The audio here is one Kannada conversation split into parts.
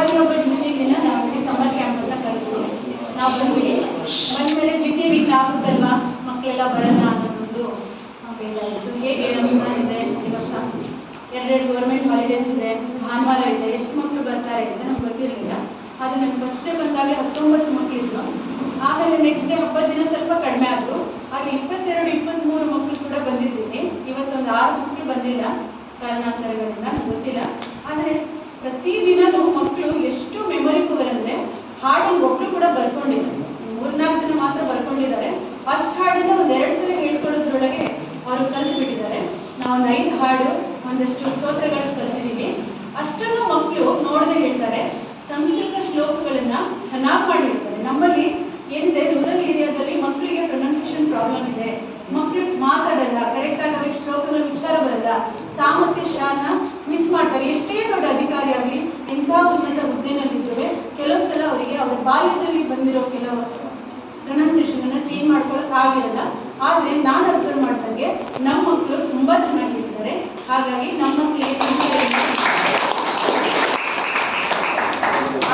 ಯುಗಾದಿ ಹಬ್ಬದ ಮುಂದಿನ ದಿನ ನಾವು ಇಲ್ಲಿ ಸಮ್ಮರ್ ಕ್ಯಾಂಪ್ ಅಂತ ಕರಿತೀವಿ. ನಾವು ಬಂದ್ವಿ ಬಂದಮೇಲೆ ದ್ವಿತೀಯ ವೀಕ್ ಆಗುತ್ತಲ್ವಾ, ಮಕ್ಕಳೆಲ್ಲ ಬರಲ್ಲ ಅನ್ನೋದು ಬೇಜಾರಿತ್ತು. ಹೇಗೆ ರಂಜಾನ್ ಇದೆ, ಇವತ್ತು ಎರಡೆರಡು ಗೌರ್ಮೆಂಟ್ ಹಾಲಿಡೇಸ್ ಇದೆ, ಭಾನುವಾರ ಇದೆ, ಎಷ್ಟು ಮಕ್ಕಳು ಬರ್ತಾರೆ ಅಂತ ನಮ್ಗೆ ಗೊತ್ತಿರಲಿಲ್ಲ. ಅದು ನನಗೆ ಫಸ್ಟ್ ಡೇ ಬಂದಾಗಲೇ 19 ಮಕ್ಕಳಿದ್ರು. ಆಮೇಲೆ ನೆಕ್ಸ್ಟ್ ಡೇ ಹಬ್ಬದ ದಿನ ಸ್ವಲ್ಪ ಕಡಿಮೆ ಆದರು. ಆಗ 22, 23 ಮಕ್ಕಳು ಕೂಡ ಬಂದಿದ್ದೀನಿ. ಇವತ್ತೊಂದು 6 ಮಕ್ಕಳು ಬಂದಿಲ್ಲ, ಕಾರಣಾಂತರಗಳಿಂದ ನನಗೆ ಗೊತ್ತಿಲ್ಲ. ಆದರೆ ಪ್ರತಿದಿನವೂ ಮಕ್ಕಳು ಎಷ್ಟು ಮೆಮೊರಿ ಪವರ್ ಅಂದರೆ, ಹಾಡನ್ನು ಒಬ್ಬರು ಕೂಡ ಬರ್ಕೊಂಡಿಲ್ಲ, 3-4 ಜನ ಮಾತ್ರ ಬರ್ಕೊಂಡಿದ್ದಾರೆ. ಫಸ್ಟ್ ಹಾಡನ್ನು ಒಂದು 2 ಸಲ ಹೇಳ್ಕೊಡೋದ್ರೊಳಗೆ ಅವರು ಕಲ್ತು ಬಿಟ್ಟಿದ್ದಾರೆ. ನಾವೊಂದು 5 ಹಾಡು, ಒಂದಷ್ಟು ಸ್ತೋತ್ರಗಳು ಕಲ್ತಿದ್ದೀವಿ. ಅಷ್ಟನ್ನು ಮಕ್ಕಳು ನೋಡದೆ ಹೇಳ್ತಾರೆ. ಸಂಸ್ಕೃತ ಶ್ಲೋಕಗಳನ್ನು ಚೆನ್ನಾಗಿ ಮಾಡಿ ಹೇಳ್ತಾರೆ. ನಮ್ಮಲ್ಲಿ ಏನಿದೆ, ರೂರಲ್ ಏರಿಯಾದಲ್ಲಿ ಮಕ್ಕಳಿಗೆ ಪ್ರೊನೌನ್ಸಿಯೇಷನ್ ಪ್ರಾಬ್ಲಮ್ ಇದೆ, ಮಕ್ಕಳು ಮಾತಾಡಲ್ಲ, ಕರೆಕ್ಟಾಗಿ ಅವ್ರಿಗೆ ಶ್ಲೋಕಗಳು ಉಚ್ಚಾರ ಬರಲ್ಲ, ಸಾಮರ್ಥ್ಯ ಶಾನ ಮಿಸ್ ಮಾಡ್ತಾರೆ. ಎಷ್ಟೇ ದೊಡ್ಡ ಅಧಿಕಾರಿ ಆಗಲಿ, ಎಂಥ ಉನ್ನತ ಹುದ್ದೆನಲ್ಲಿದ್ದರೆ ಕೆಲವು ಸಲ ಅವರಿಗೆ ಅವರ ಬಾಲ್ಯದಲ್ಲಿ ಬಂದಿರೋ ಕೆಲವು ಪ್ರೊನೌನ್ಸಿಯೇಷನನ್ನು ಚೇಂಜ್ ಮಾಡ್ಕೊಳ್ಳೋಕ್ಕಾಗಿರಲ್ಲ. ಆದರೆ ನಾನು ಅಬ್ಸರ್ವ್ ಮಾಡಿದಂಗೆ ನಮ್ಮ ಮಕ್ಕಳು ತುಂಬ ಚೆನ್ನಾಗಿ ಹೇಳ್ತಾರೆ. ಹಾಗಾಗಿ ನಮ್ಮ ಮಕ್ಕಳಿಗೆ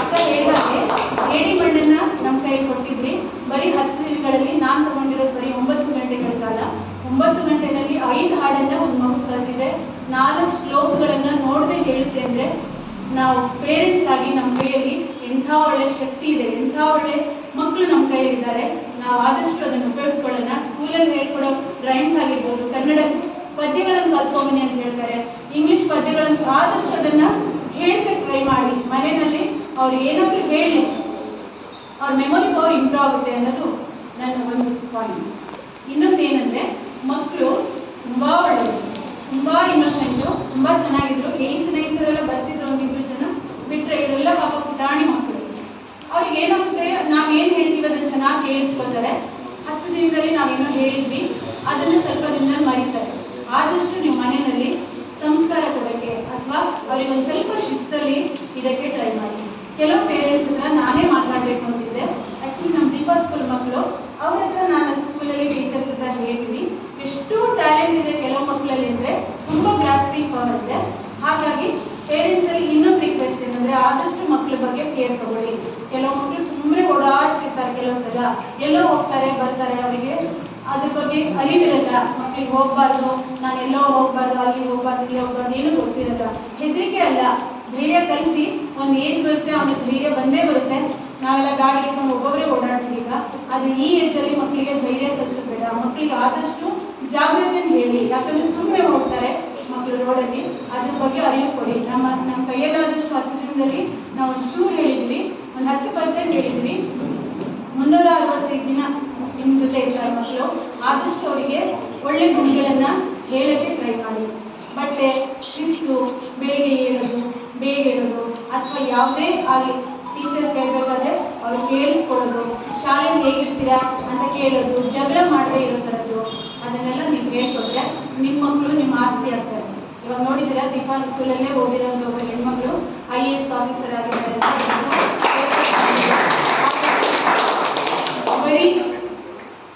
ಅಕ್ಕ ಹೇಳಿದಾಗೆ ಏಡಿ ಮಣ್ಣನ್ನು ನಮ್ಮ ಕೈಗೆ ಕೊಟ್ಟಿದ್ವಿ. ಬರೀ 10 ದಿನಗಳಲ್ಲಿ ನಾನು ತಗೊಂಡಿರೋದು ಬರೀ 9 ಗಂಟೆಗಳ ಕಾಲ. 9 ಗಂಟೆಯಲ್ಲಿ 5 ಹಾಡನ್ನು ಒಂದು ಮಗು ಕಲ್ತಿದೆ, 4 ಶ್ಲೋಕಗಳನ್ನು ನೋಡದೆ ಹೇಳುತ್ತೆ. ಅಂದರೆ ನಾವು ಪೇರೆಂಟ್ಸ್ ಆಗಿ ನಮ್ಮ ಕೈಯಲ್ಲಿ ಎಂಥ ಒಳ್ಳೆ ಶಕ್ತಿ ಇದೆ, ಎಂಥ ಒಳ್ಳೆ ಮಕ್ಕಳು ನಮ್ಮ ಕೈಯಲ್ಲಿದ್ದಾರೆ. ನಾವು ಆದಷ್ಟು ಅದನ್ನು ಉಪಯೋಗಿಸ್ಕೊಳ್ಳೋಣ. ಸ್ಕೂಲಲ್ಲಿ ಹೇಳ್ಕೊಡೋ ರೈಮ್ಸ್ ಆಗಿರ್ಬೋದು, ಕನ್ನಡ ಪದ್ಯಗಳನ್ನು ಕಲ್ತ್ಕೊಂಬನಿ ಅಂತ ಹೇಳ್ತಾರೆ, ಇಂಗ್ಲೀಷ್ ಪದ್ಯಗಳನ್ನು ಆದಷ್ಟು ಅದನ್ನು ಹೇಳ್ಸಕ್ಕೆ ಟ್ರೈ ಮಾಡಿ. ಮನೆಯಲ್ಲಿ ಅವ್ರು ಏನಾದರೂ ಹೇಳಿ ಅವ್ರ ಮೆಮೊರಿ ಪವರ್ ಇಂಪ್ರೂವ್ ಆಗುತ್ತೆ ಅನ್ನೋದು ನನ್ನ ಒಂದು ಪಾಯಿಂಟ್. ಇನ್ನೊಂದು ಏನಂದರೆ, ಮಕ್ಕಳು ತುಂಬ ಒಳ್ಳೆಯದು, ತುಂಬ ಇನ್ನೋಸೆಂಟು, ತುಂಬ ಚೆನ್ನಾಗಿದ್ರು. 8th 9th ಬರ್ತಿದ್ರು, 1-2 ಜನ ಬಿಟ್ಟರೆ ಇವರೆಲ್ಲ ಪಾಪ ಪುಟಾಣಿ ಮಕ್ಕಳು. ಅವ್ರಿಗೆ ಏನಾಗುತ್ತೆ, ನಾವೇನು ಹೇಳ್ತೀವಿ ಅದನ್ನು ಚೆನ್ನಾಗಿ ಕೇಳಿಸ್ಕೊತಾರೆ. 10 ದಿನದಲ್ಲಿ ನಾವೇನೋ ಹೇಳಿದ್ವಿ, ಅದನ್ನು ಸ್ವಲ್ಪ ದಿನದಲ್ಲಿ ಮರೀತಾರೆ. ಆದಷ್ಟು ನೀವು ಮನೆಯಲ್ಲಿ ಸಂಸ್ಕಾರ ಕೊಡೋಕ್ಕೆ ಅಥವಾ ಅವರಿಗೆ ಒಂದು ಸ್ವಲ್ಪ ಶಿಸ್ತಲ್ಲಿ ಇದಕ್ಕೆ ಟ್ರೈ ಮಾಡಿ. ಕೆಲವು ಪೇರೆಂಟ್ಸ್ ಹತ್ರ ನಾನೇ ಮಾತಾಡಬೇಕು ಅಂತಿದ್ದೆ. ಆ್ಯಕ್ಚುಲಿ ನಮ್ಮ ದೀಪಾ ಸ್ಕೂಲ್ ಮಕ್ಕಳು, ಅವ್ರ ಹತ್ರ ನಾನು ಸ್ಕೂಲಲ್ಲಿ ಟೀಚರ್ಸ್ ಹತ್ರ ಹೇಳ್ತೀನಿ, ಎಷ್ಟು ಟ್ಯಾಲೆಂಟ್ ಇದೆ ಕೆಲವು ಮಕ್ಕಳಲ್ಲಿ ಅಂದರೆ ತುಂಬ ಗ್ರಾಸ್ಪಿಂಗ್ ಪವರ್ ಇದೆ. ಹಾಗಾಗಿ ಪೇರೆಂಟ್ಸಲ್ಲಿ ಇನ್ನೊಂದು ರಿಕ್ವೆಸ್ಟ್ ಏನಂದರೆ, ಆದಷ್ಟು ಮಕ್ಕಳ ಬಗ್ಗೆ ಕೇರ್ ತಗೊಳ್ಳಿ. ಕೆಲವು ಮಕ್ಕಳು ಸುಮ್ಮನೆ ಓಡಾಡ್ತಿರ್ತಾರೆ, ಕೆಲವು ಸಲ ಎಲ್ಲೋ ಹೋಗ್ತಾರೆ ಬರ್ತಾರೆ, ಅವರಿಗೆ ಅದ್ರ ಬಗ್ಗೆ ಅರಿವಿರಲ್ಲ. ಮಕ್ಕಳಿಗೆ ಹೋಗಬಾರ್ದು, ನಾನು ಎಲ್ಲೋ ಹೋಗಬಾರ್ದು, ಅಲ್ಲಿ ಹೋಗಬಾರ್ದು, ಇಲ್ಲಿ ಹೋಗಬಾರ್ದು, ಏನೂ ಗೊತ್ತಿರಲ್ಲ. ಹೆದರಿಕೆ ಅಲ್ಲ, ಧೈರ್ಯ ಕಲಿಸಿ. ಒಂದು ಏಜ್ ಬರುತ್ತೆ, ಆಮೇಲೆ ಧೈರ್ಯ ಬಂದೇ ಬರುತ್ತೆ. ನಾವೆಲ್ಲ ಗಾಡಿ ಇಟ್ಕೊಂಡು ಒಬ್ಬೊಬ್ಬರೇ ಓಡಾಡ್ತೀವಿ ಈಗ. ಅದು ಈ ಏಜಲ್ಲಿ ಮಕ್ಕಳಿಗೆ ಧೈರ್ಯ ಕಲಿಸಬೇಡ. ಮಕ್ಕಳಿಗೆ ಆದಷ್ಟು ಜಾಗ್ರತೆಯನ್ನು ಹೇಳಿ, ಯಾಕಂದರೆ ಸುಮ್ಮನೆ ಹೋಗ್ತಾರೆ ಮಕ್ಕಳು ರೋಡಲ್ಲಿ. ಅದ್ರ ಬಗ್ಗೆ ಅರಿವು ಕೊಡಿ. ನಮ್ಮ ಕೈಯಲ್ಲಾದಷ್ಟು 10 ದಿನದಲ್ಲಿ ನಾವು ಒಂಚೂರು ಹೇಳಿದ್ವಿ, ಒಂದು 10% ಹೇಳಿದ್ವಿ. 365 ದಿನ ನಿಮ್ಮ ಜೊತೆ ಇರ್ತಾರೆ ಮಕ್ಕಳು. ಆದಷ್ಟು ಅವರಿಗೆ ಒಳ್ಳೆ ಗುಣಗಳನ್ನು ಹೇಳೋಕ್ಕೆ ಟ್ರೈ ಮಾಡಿ. ಬಟ್ಟೆ, ಶಿಸ್ತು, ಬೆಳಿಗ್ಗೆ ಹೇಳೋದು, ಬೇಗ ಹೇಳೋದು, ಅಥವಾ ಯಾವುದೇ ಆಗಲಿ ಟೀಚರ್ಸ್ ಹೇಳಬೇಕಾದ್ರೆ ಅವ್ರು ಕೇಳಿಸ್ಕೊಳ್ಳೋದು, ಶಾಲೆಗೆ ಹೇಗಿರ್ತೀರಾ ಅಂತ ಕೇಳೋದು, ಜಗಳ ಮಾಡದೇ ಇರೋ ಥರದ್ದು, ಅದನ್ನೆಲ್ಲ ನೀವು ಹೇಳ್ಕೊಟ್ರೆ ನಿಮ್ಮ ಮಕ್ಕಳು ನಿಮ್ಮ ಆಸ್ತಿ ಆಗ್ತಾರೆ. ಇವಾಗ ನೋಡಿದ್ದೀರಾ, ದೀಪಾ ಸ್ಕೂಲಲ್ಲೇ ಓದಿರೋಂಥ ಒಬ್ಬ ಹೆಣ್ಮಗಳು IAS ಆಫೀಸರ್ ಆಗಿದ್ದಾರೆ. ಬರೀ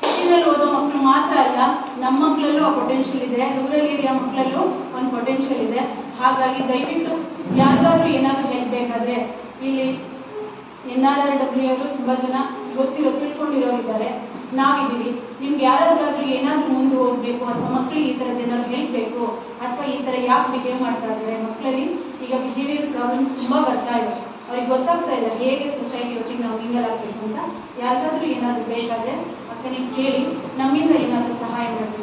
ಸಿಟಿನಲ್ಲಿ ಓದೋ ಮಕ್ಕಳು ಮಾತ್ರ ಅಲ್ಲ, ನಮ್ಮ ಮಕ್ಕಳಲ್ಲೂ ಆ ಪೊಟೆನ್ಷಿಯಲ್ ಇದೆ, ರೂರಲ್ ಏರಿಯಾ ಮಕ್ಕಳಲ್ಲೂ ಒಂದು ಪೊಟೆನ್ಷಿಯಲ್ ಇದೆ. ಹಾಗಾಗಿ ದಯವಿಟ್ಟು ಯಾರಿಗಾದ್ರೂ ಏನಾದರೂ ಹೆಲ್ಪ್ ಬೇಕಾದರೆ, ಇಲ್ಲಿ NRRW ಅವರು ತುಂಬ ಜನ ತಿಳ್ಕೊಂಡಿರೋರಿದ್ದಾರೆ, ನಾವಿದ್ದೀವಿ. ನಿಮ್ಗೆ ಯಾರಿಗಾದ್ರೂ ಏನಾದರೂ ಮುಂದೆ ಹೋಗಬೇಕು, ಅಥವಾ ಮಕ್ಕಳಿಗೆ ಈ ಥರದ್ದು ಏನಾದರೂ ಹೆಲ್ಪ್ ಬೇಕು, ಅಥವಾ ಈ ಥರ ಯಾಕೆ ಬಿಹೇವ್ ಮಾಡ್ತಾ ಇದ್ದಾರೆ, ಮಕ್ಕಳಲ್ಲಿ ಈಗ ಬಿಹೇವಿಯರ್ ಪ್ರಾಬ್ಲಮ್ಸ್ ತುಂಬ ಬರ್ತಾ ಇದೆ, ಅವ್ರಿಗೆ ಗೊತ್ತಾಗ್ತಾ ಇಲ್ಲ ಹೇಗೆ ಸೊಸೈಟಿ ಒಟ್ಟಿಗೆ ನಾವು ಮಿಂಗಲ್ ಆಗಬೇಕು ಅಂತ. ಯಾರಿಗಾದ್ರೂ ಏನಾದರೂ ಬೇಕಾದರೆ ಅಕ್ಕ ನೀವು ಕೇಳಿ, ನಮ್ಮಿಂದ ಏನಾದರೂ ಸಹಾಯ ಮಾಡಬೇಕು.